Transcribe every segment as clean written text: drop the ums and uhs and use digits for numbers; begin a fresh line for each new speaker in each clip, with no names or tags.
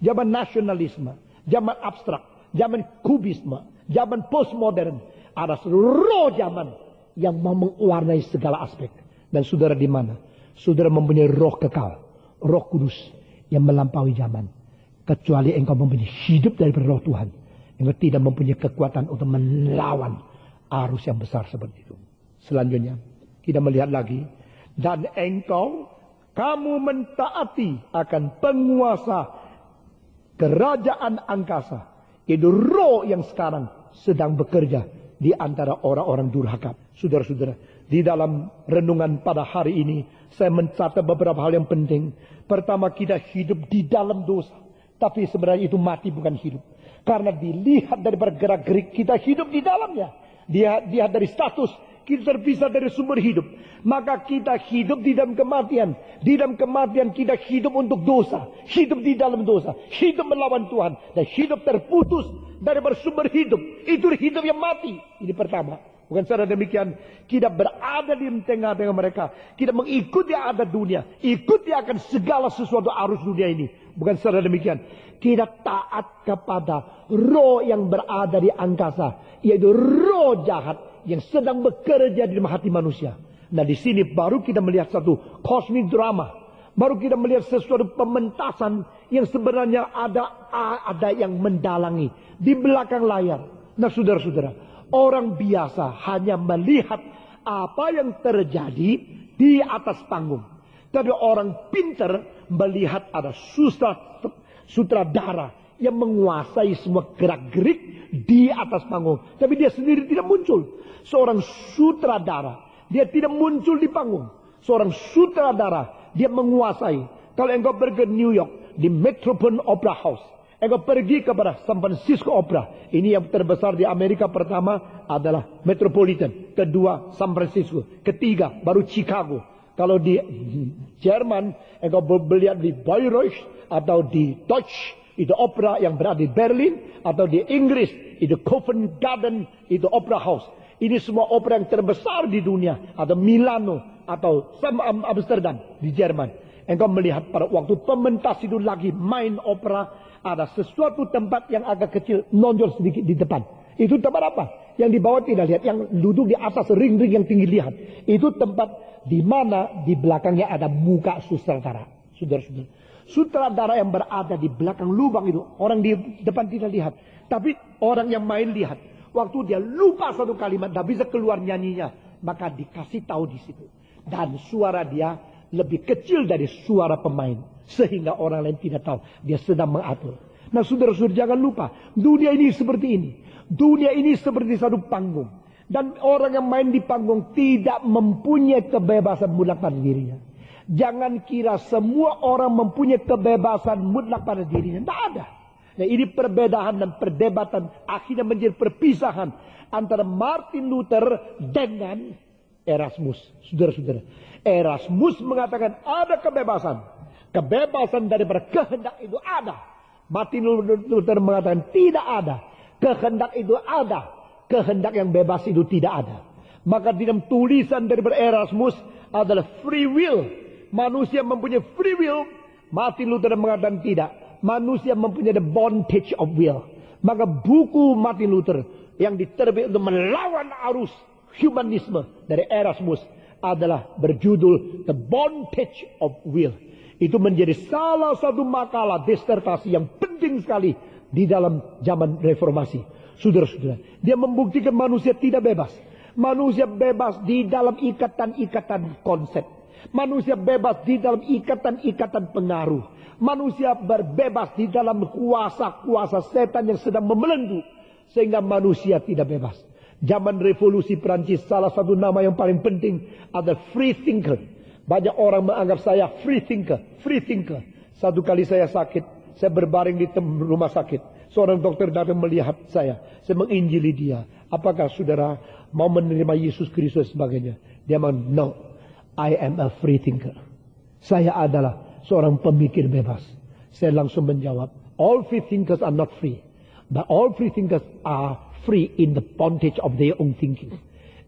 zaman nasionalisme, zaman abstrak, zaman kubisme, zaman postmodern. Ada seluruh zaman yang mau mewarnai segala aspek. Dan saudara di mana? Saudara mempunyai roh kekal, roh kudus yang melampaui zaman. Kecuali engkau mempunyai hidup dari roh Tuhan. Engkau tidak mempunyai kekuatan untuk melawan arus yang besar seperti itu. Selanjutnya, kita melihat lagi. Dan kamu mentaati akan penguasa kerajaan angkasa. Itu roh yang sekarang sedang bekerja di antara orang-orang durhaka. Saudara-saudara, di dalam renungan pada hari ini, saya mencatat beberapa hal yang penting. Pertama, kita hidup di dalam dosa. Tapi sebenarnya itu mati, bukan hidup. Karena dilihat dari gerak-gerik, kita hidup di dalamnya. Dilihat dari status, kita terpisah dari sumber hidup. Maka kita hidup di dalam kematian. Di dalam kematian kita hidup untuk dosa. Hidup di dalam dosa. Hidup melawan Tuhan. Dan hidup terputus dari bersumber hidup. Itu hidup yang mati. Ini pertama. Bukan secara demikian kita berada di tengah-tengah mereka. Kita mengikuti adat dunia. Ikuti akan segala sesuatu arus dunia ini. Bukan secara demikian. Kita taat kepada roh yang berada di angkasa. Yaitu roh jahat yang sedang bekerja di dalam hati manusia. Nah, di sini baru kita melihat satu cosmic drama. Baru kita melihat sesuatu pementasan yang sebenarnya ada yang mendalangi di belakang layar. Nah, saudara-saudara, orang biasa hanya melihat apa yang terjadi di atas panggung. Tapi orang pintar melihat ada sutradara yang menguasai semua gerak-gerik di atas panggung. Tapi dia sendiri tidak muncul. Seorang sutradara, dia tidak muncul di panggung. Seorang sutradara, dia menguasai. Kalau engkau pergi ke New York, di Metropolitan Opera House, engkau pergi kepada San Francisco Opera. Ini yang terbesar di Amerika. Pertama adalah Metropolitan. Kedua San Francisco. Ketiga baru Chicago. Kalau di Jerman, engkau melihat di Bayreuth atau di Deutsche, itu opera yang berada di Berlin. Atau di Inggris, itu Covent Garden, itu Opera House. Ini semua opera yang terbesar di dunia. Atau Milano, atau Amsterdam di Jerman. Engkau melihat pada waktu pementas itu lagi main opera, ada sesuatu tempat yang agak kecil nonjol sedikit di depan. Itu tempat apa? Yang di bawah tidak lihat, yang duduk di atas ring-ring yang tinggi lihat. Itu tempat di mana di belakangnya ada muka sutradara. Saudara-saudara, sutradara yang berada di belakang lubang itu, orang di depan tidak lihat. Tapi orang yang main lihat. Waktu dia lupa satu kalimat, tidak bisa keluar nyanyinya, maka dikasih tahu di situ. Dan suara dia lebih kecil dari suara pemain. Sehingga orang lain tidak tahu. Dia sedang mengatur. Nah, saudara-saudara, jangan lupa. Dunia ini seperti ini. Dunia ini seperti satu panggung. Dan orang yang main di panggung tidak mempunyai kebebasan mutlak pada dirinya. Jangan kira semua orang mempunyai kebebasan mutlak pada dirinya. Tidak ada. Nah, ini perbedaan dan perdebatan akhirnya menjadi perpisahan antara Martin Luther dengan Erasmus. Saudara-saudara, Erasmus mengatakan ada kebebasan. Kebebasan daripada kehendak itu ada. Martin Luther mengatakan tidak ada. Kehendak itu ada. Kehendak yang bebas itu tidak ada. Maka di dalam tulisan daripada Erasmus adalah free will. Manusia mempunyai free will. Martin Luther mengatakan tidak. Manusia mempunyai the bondage of will. Maka buku Martin Luther yang diterbit untuk melawan arus humanisme dari Erasmus adalah berjudul The Bondage of Will. Itu menjadi salah satu makalah disertasi yang penting sekali di dalam zaman reformasi. Saudara-saudara, dia membuktikan manusia tidak bebas. Manusia bebas di dalam ikatan-ikatan konsep. Manusia bebas di dalam ikatan-ikatan pengaruh. Manusia berbebas di dalam kuasa-kuasa setan yang sedang membelenggu. Sehingga manusia tidak bebas. Zaman revolusi Perancis, salah satu nama yang paling penting adalah free thinker. Banyak orang menganggap saya free thinker. Free thinker. Satu kali saya sakit, saya berbaring di rumah sakit. Seorang dokter datang melihat saya. Saya menginjili dia. Apakah saudara mau menerima Yesus Kristus sebagainya? Dia mengatakan, no, I am a free thinker. Saya adalah seorang pemikir bebas. Saya langsung menjawab, all free thinkers are not free. But all free thinkers are free in the bondage of their own thinking.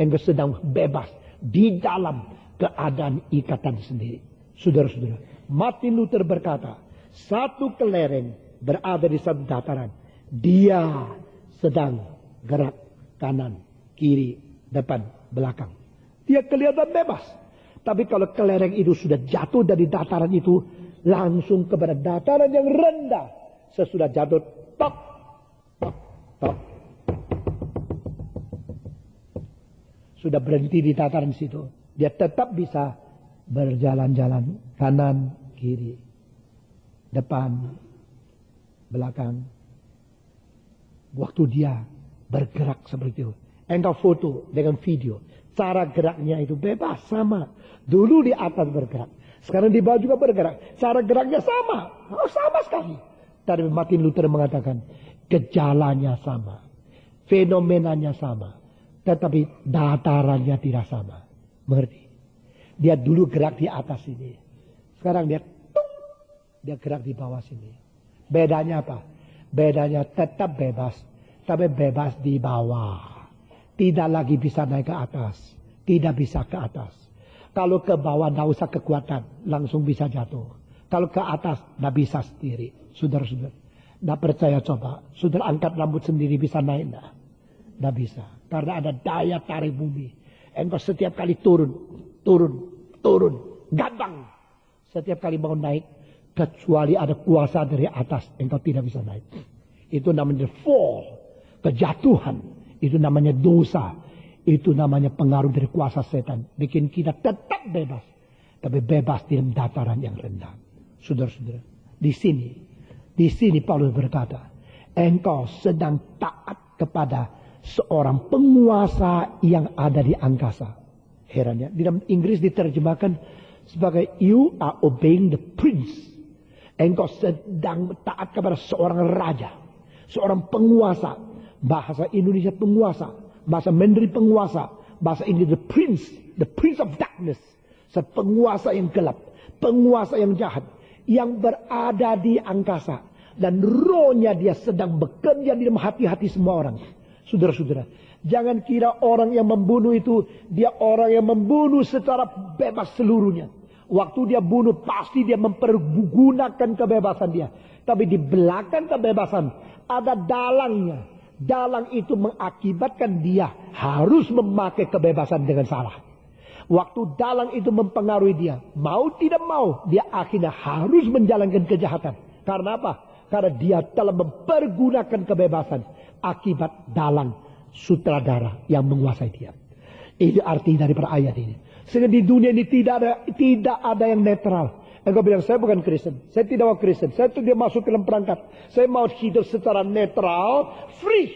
Engkau sedang bebas di dalam keadaan ikatan sendiri. Saudara-saudara, Martin Luther berkata, satu kelereng berada di satu dataran. Dia sedang gerak kanan, kiri, depan, belakang. Dia kelihatan bebas. Tapi kalau kelereng itu sudah jatuh dari dataran itu, langsung kepada dataran yang rendah. Sesudah jatuh, tok, tok, tok. Sudah berhenti di dataran situ. Dia tetap bisa berjalan-jalan kanan, kiri, depan, belakang. Waktu dia bergerak seperti itu. Engkau foto dengan video. Cara geraknya itu bebas, sama. Dulu di atas bergerak. Sekarang di bawah juga bergerak. Cara geraknya sama. Oh, sama sekali. Tadi Martin Luther mengatakan, gejalanya sama. Fenomenanya sama. Tetapi datarannya tidak sama. Mengerti? Dia dulu gerak di atas sini. Sekarang dia gerak di bawah sini. Bedanya apa? Bedanya tetap bebas. Tapi bebas di bawah. Tidak lagi bisa naik ke atas. Tidak bisa ke atas. Kalau ke bawah tidak usah kekuatan. Langsung bisa jatuh. Kalau ke atas tidak bisa sendiri. Saudara-saudara. Tidak percaya coba. Saudara angkat rambut sendiri bisa naik tidak? Tidak bisa. Karena ada daya tarik bumi. Engkau setiap kali turun. Gampang. Setiap kali mau naik. Kecuali ada kuasa dari atas. Engkau tidak bisa naik. Itu namanya fall. Kejatuhan. Itu namanya dosa. Itu namanya pengaruh dari kuasa setan. Bikin kita tetap bebas. Tapi bebas di dataran yang rendah. Saudara-saudara. Di sini Paulus berkata. Engkau sedang taat kepada seorang penguasa yang ada di angkasa. Heran ya. Di dalam Inggris diterjemahkan sebagai you are obeying the prince. Engkau sedang taat kepada seorang raja. Seorang penguasa. Bahasa Indonesia penguasa. Bahasa Mandarin penguasa. Bahasa Inggris the prince of darkness. Penguasa yang gelap. Penguasa yang jahat. Yang berada di angkasa. Dan rohnya dia sedang bekerja di dalam hati-hati semua orang. Saudara-saudara, jangan kira orang yang membunuh itu, dia orang yang membunuh secara bebas seluruhnya. Waktu dia bunuh, pasti dia mempergunakan kebebasan dia. Tapi di belakang kebebasan, ada dalangnya. Dalang itu mengakibatkan dia harus memakai kebebasan dengan salah. Waktu dalang itu mempengaruhi dia, mau tidak mau, dia akhirnya harus menjalankan kejahatan. Karena apa? Karena dia telah mempergunakan kebebasan. Akibat dalang sutradara yang menguasai dia. Ini arti daripada ayat ini. Sehingga di dunia ini tidak ada yang netral. Engkau bilang, saya bukan Kristen. Saya tidak mau Kristen. Saya tidak masuk ke dalam perangkat. Saya mau hidup secara netral. Free.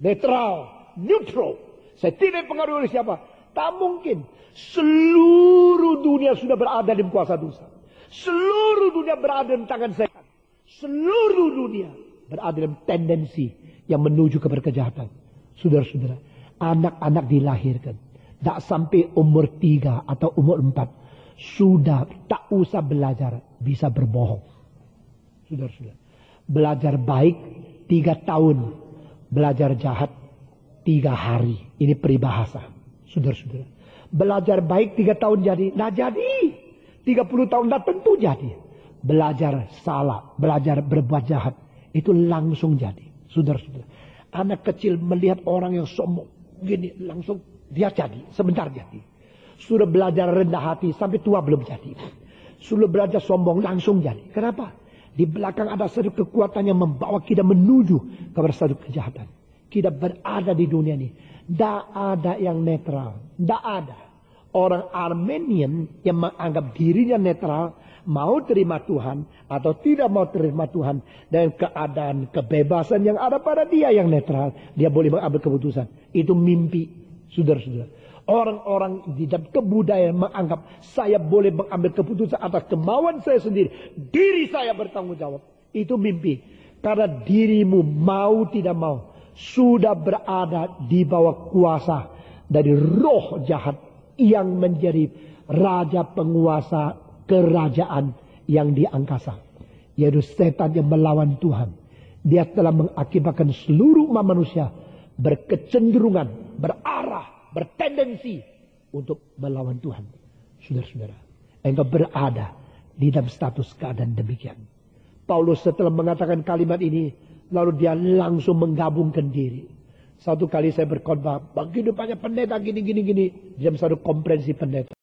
Netral. Neutral. Saya tidak dipengaruhi oleh siapa. Tak mungkin. Seluruh dunia sudah berada di kuasa dosa. Seluruh dunia berada di tangan setan. Seluruh dunia berada dalam tendensi yang menuju ke kejahatan. Saudara-saudara, anak-anak dilahirkan. Tak sampai umur 3 atau umur 4. Sudah tak usah belajar. Bisa berbohong. Saudara-saudara. Belajar baik 3 tahun. Belajar jahat 3 hari. Ini peribahasa. Saudara-saudara. Belajar baik 3 tahun jadi. Nah jadi. 30 tahun tak tentu jadi. Belajar salah. Belajar berbuat jahat. Itu langsung jadi. Saudara-saudara, anak kecil melihat orang yang sombong, gini langsung dia jadi, sebentar jadi. Sudah belajar rendah hati sampai tua belum jadi. Sudah belajar sombong langsung jadi. Kenapa? Di belakang ada satu kekuatan yang membawa kita menuju kepada satu kejahatan. Kita berada di dunia ini, tidak ada yang netral, tidak ada. Orang Armenian yang menganggap dirinya netral, mau terima Tuhan atau tidak mau terima Tuhan, dan keadaan kebebasan yang ada pada dia yang netral, dia boleh mengambil keputusan. Itu mimpi, saudara-saudara. Orang-orang di dalam kebudayaan menganggap saya boleh mengambil keputusan atas kemauan saya sendiri, diri saya bertanggung jawab. Itu mimpi. Karena dirimu mau tidak mau sudah berada di bawah kuasa dari roh jahat yang menjadi raja penguasa kerajaan yang di angkasa. Yaitu setan yang melawan Tuhan. Dia telah mengakibatkan seluruh umat manusia berkecenderungan, berarah, bertendensi untuk melawan Tuhan. Saudara-saudara, engkau berada di dalam status keadaan demikian. Paulus setelah mengatakan kalimat ini, lalu dia langsung menggabungkan diri. Satu kali saya berkhotbah, kehidupannya pendeta gini. Jam satu komprensi pendeta.